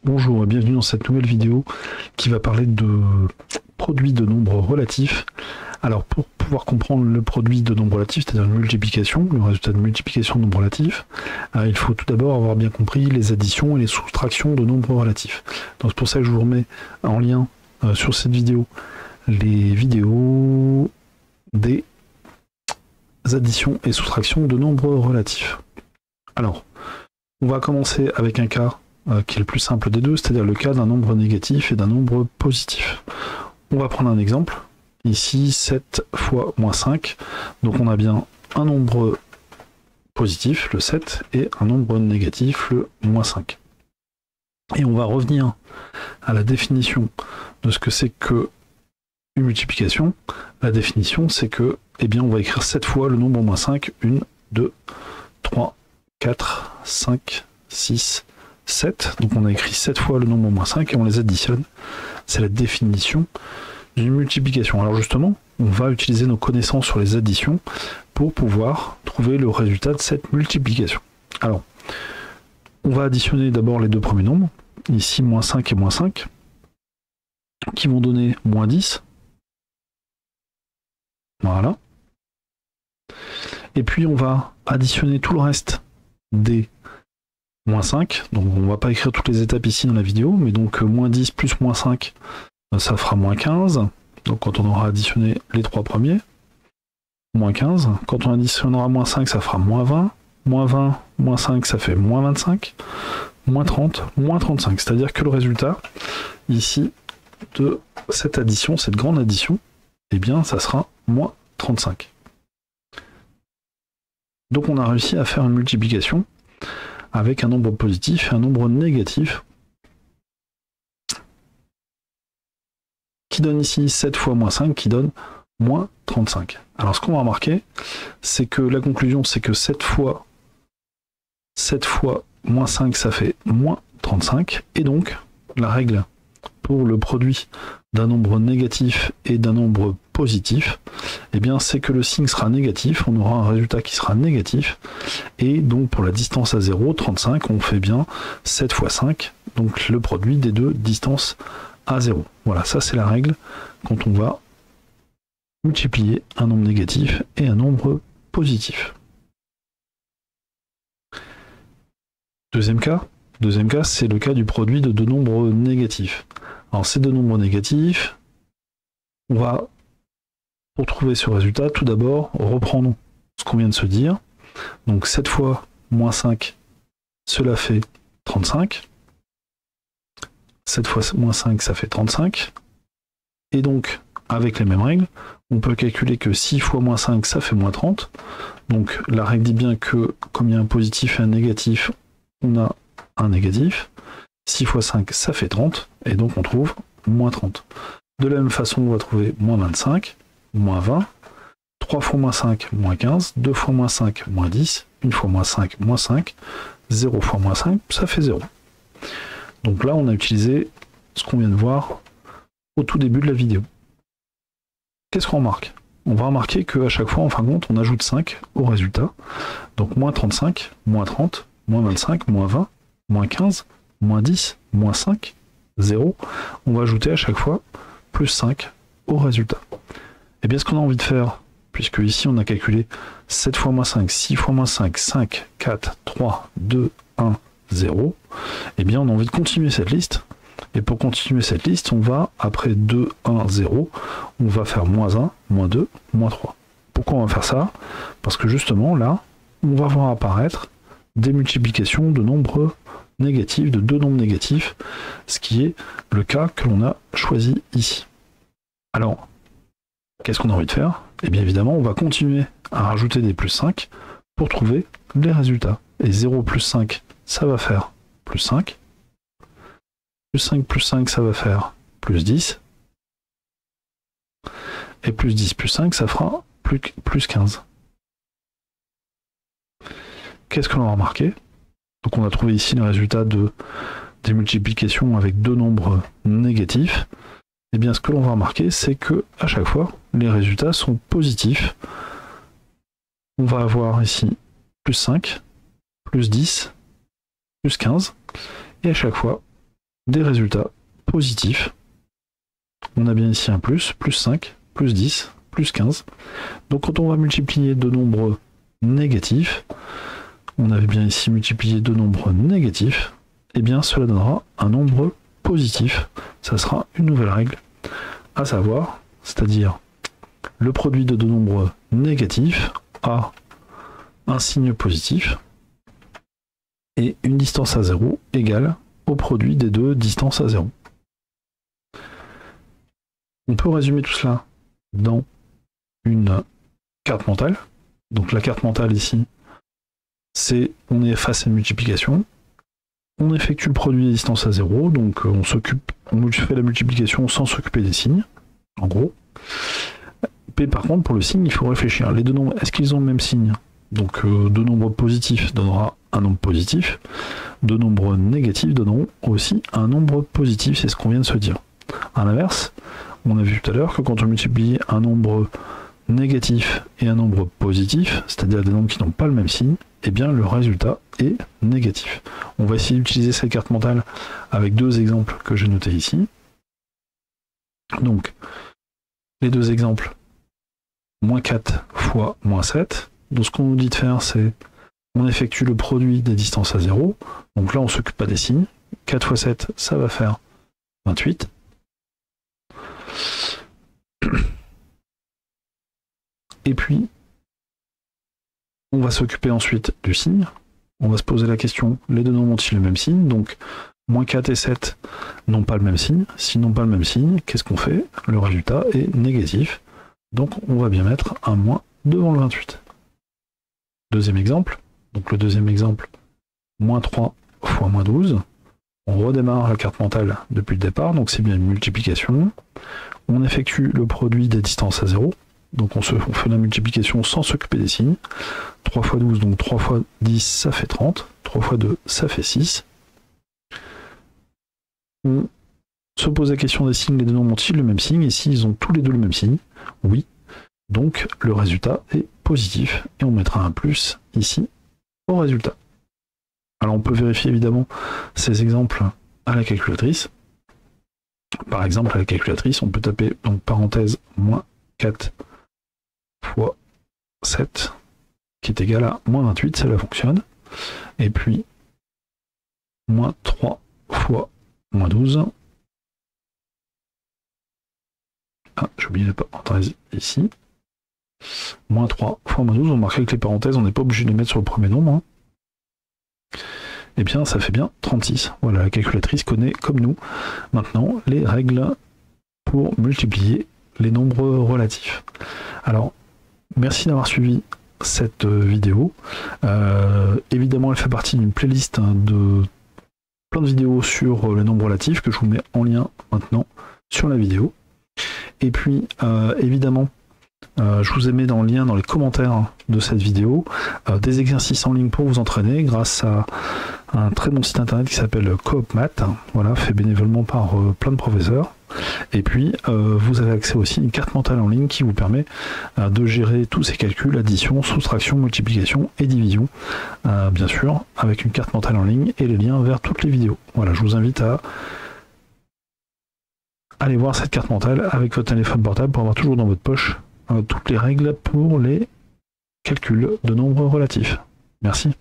Bonjour et bienvenue dans cette nouvelle vidéo qui va parler de produits de nombres relatifs. Alors pour pouvoir comprendre le produit de nombres relatifs, c'est-à-dire une multiplication, le résultat de multiplication de nombres relatifs, il faut tout d'abord avoir bien compris les additions et les soustractions de nombres relatifs. Donc c'est pour ça que je vous remets en lien sur cette vidéo les vidéos des additions et soustractions de nombres relatifs. Alors, on va commencer avec un cas qui est le plus simple des deux, c'est-à-dire le cas d'un nombre négatif et d'un nombre positif. On va prendre un exemple, ici 7 fois moins 5, donc on a bien un nombre positif, le 7, et un nombre négatif, le moins 5. Et on va revenir à la définition de ce que c'est que une multiplication. La définition, c'est que, eh bien, on va écrire 7 fois le nombre moins 5, 1, 2, 3, 4, 5, 6, 7. Donc on a écrit 7 fois le nombre moins 5 et on les additionne. C'est la définition d'une multiplication. Alors justement, on va utiliser nos connaissances sur les additions pour pouvoir trouver le résultat de cette multiplication. Alors, on va additionner d'abord les deux premiers nombres, ici moins 5 et moins 5, qui vont donner moins 10. Voilà. Et puis on va additionner tout le reste des moins 5. Donc on va pas écrire toutes les étapes ici dans la vidéo, mais donc moins 10 plus moins 5, ça fera moins 15. Donc quand on aura additionné les trois premiers, moins 15. Quand on additionnera moins 5, ça fera moins 20. Moins 20, moins 5, ça fait moins 25. Moins 30, moins 35. C'est-à-dire que le résultat, ici, de cette addition, cette grande addition, eh bien, ça sera moins 35. Donc on a réussi à faire une multiplication avec un nombre positif et un nombre négatif qui donne ici 7 fois moins 5 qui donne moins 35. Alors ce qu'on va remarquer, c'est que la conclusion, c'est que 7 fois moins 5, ça fait moins 35. Et donc, la règle pour le produit d'un nombre négatif et d'un nombre positif, eh bien c'est que le signe sera négatif, on aura un résultat qui sera négatif, et donc pour la distance à 0, 35, on fait bien 7 fois 5, donc le produit des deux distances à 0. Voilà, ça c'est la règle quand on va multiplier un nombre négatif et un nombre positif. Deuxième cas, c'est le cas du produit de deux nombres négatifs. Alors ces deux nombres négatifs, on va, pour trouver ce résultat, tout d'abord reprendre ce qu'on vient de se dire. Donc 7 fois moins 5, cela fait 35. 7 fois moins 5, ça fait 35. Et donc, avec les mêmes règles, on peut calculer que 6 fois moins 5, ça fait moins 30. Donc la règle dit bien que, comme il y a un positif et un négatif, on a un négatif. 6 fois 5, ça fait 30. Et donc on trouve moins 30. De la même façon, on va trouver moins 25, moins 20, 3 fois moins 5, moins 15, 2 fois moins 5, moins 10, 1 fois moins 5, moins 5, 0 fois moins 5, ça fait 0. Donc là, on a utilisé ce qu'on vient de voir au tout début de la vidéo. Qu'est-ce qu'on remarque? On va remarquer qu'à chaque fois, en fin de compte, on ajoute 5 au résultat. Donc moins 35, moins 30, moins 25, moins 20, moins 15, moins 10, moins 5, 0. On va ajouter à chaque fois plus 5 au résultat. Et bien ce qu'on a envie de faire, puisque ici on a calculé 7 fois moins 5, 6 fois moins 5, 5, 4, 3, 2, 1, 0, et bien on a envie de continuer cette liste. Et pour continuer cette liste, on va, après 2, 1, 0, on va faire moins 1, moins 2, moins 3. Pourquoi on va faire ça? Parce que justement là, on va voir apparaître des multiplications de nombres négatifs, de deux nombres négatifs, ce qui est le cas que l'on a choisi ici. Alors, qu'est-ce qu'on a envie de faire? Eh bien évidemment, on va continuer à rajouter des plus 5 pour trouver les résultats. Et 0 plus 5, ça va faire plus 5. Plus 5 plus 5, ça va faire plus 10. Et plus 10 plus 5, ça fera plus 15. Qu'est-ce que l'on a remarqué? Donc on a trouvé ici les résultats des multiplications avec deux nombres négatifs. Et bien ce que l'on va remarquer, c'est que à chaque fois, les résultats sont positifs. On va avoir ici plus 5, plus 10, plus 15. Et à chaque fois, des résultats positifs. On a bien ici un plus 5, plus 10, plus 15. Donc quand on va multiplier deux nombres négatifs, on avait bien ici multiplié deux nombres négatifs, et bien cela donnera un nombre positif. Ça sera une nouvelle règle à savoir, c'est-à-dire le produit de deux nombres négatifs a un signe positif et une distance à 0 égale au produit des deux distances à 0. On peut résumer tout cela dans une carte mentale. Donc la carte mentale ici, c'est on est face à une multiplication, on effectue le produit des distances à 0, donc on fait la multiplication sans s'occuper des signes, en gros. Mais par contre, pour le signe, il faut réfléchir. Les deux nombres, est-ce qu'ils ont le même signe? Donc deux nombres positifs donnera un nombre positif, deux nombres négatifs donneront aussi un nombre positif, c'est ce qu'on vient de se dire. À l'inverse, on a vu tout à l'heure que quand on multiplie un nombre négatif et un nombre positif, c'est-à-dire des nombres qui n'ont pas le même signe, eh bien le résultat est négatif. On va essayer d'utiliser cette carte mentale avec deux exemples que j'ai notés ici. Donc, les deux exemples, moins 4 fois moins 7. Donc ce qu'on nous dit de faire, c'est on effectue le produit des distances à 0. Donc là, on ne s'occupe pas des signes. 4 fois 7, ça va faire 28. Et puis, on va s'occuper ensuite du signe. On va se poser la question, les deux nombres ont-ils le même signe? Donc, moins 4 et 7 n'ont pas le même signe. S'ils n'ont pas le même signe, qu'est-ce qu'on fait? Le résultat est négatif. Donc, on va bien mettre un moins devant le 28. Deuxième exemple. Donc, le deuxième exemple, moins 3 fois moins 12. On redémarre la carte mentale depuis le départ, donc c'est bien une multiplication. On effectue le produit des distances à 0. Donc on fait la multiplication sans s'occuper des signes. 3 fois 12, donc 3 fois 10, ça fait 30. 3 fois 2, ça fait 6. On se pose la question des signes, les deux nombres ont-ils le même signe? Et s'ils ont tous les deux le même signe? Oui. Donc le résultat est positif. Et on mettra un plus ici au résultat. Alors on peut vérifier évidemment ces exemples à la calculatrice. Par exemple, à la calculatrice, on peut taper donc parenthèse moins 4 fois 7 qui est égal à moins 28, cela fonctionne. Et puis moins 3 fois moins 12. Ah, j'ai oublié la parenthèse ici. Moins 3 fois moins 12, on remarque que les parenthèses, on n'est pas obligé de les mettre sur le premier nombre. Hein. Eh bien, ça fait bien 36. Voilà, la calculatrice connaît, comme nous, maintenant, les règles pour multiplier les nombres relatifs. Alors, merci d'avoir suivi cette vidéo. Évidemment, elle fait partie d'une playlist de plein de vidéos sur les nombres relatifs que je vous mets en lien maintenant sur la vidéo. Et puis, évidemment, je vous ai mis dans le lien dans les commentaires de cette vidéo des exercices en ligne pour vous entraîner grâce à un très bon site internet qui s'appelle CoopMath, voilà, fait bénévolement par plein de professeurs. Et puis vous avez accès aussi à une carte mentale en ligne qui vous permet de gérer tous ces calculs, addition, soustraction, multiplication et division, bien sûr, avec une carte mentale en ligne et les liens vers toutes les vidéos. Voilà, je vous invite à aller voir cette carte mentale avec votre téléphone portable pour avoir toujours dans votre poche toutes les règles pour les calculs de nombres relatifs. Merci.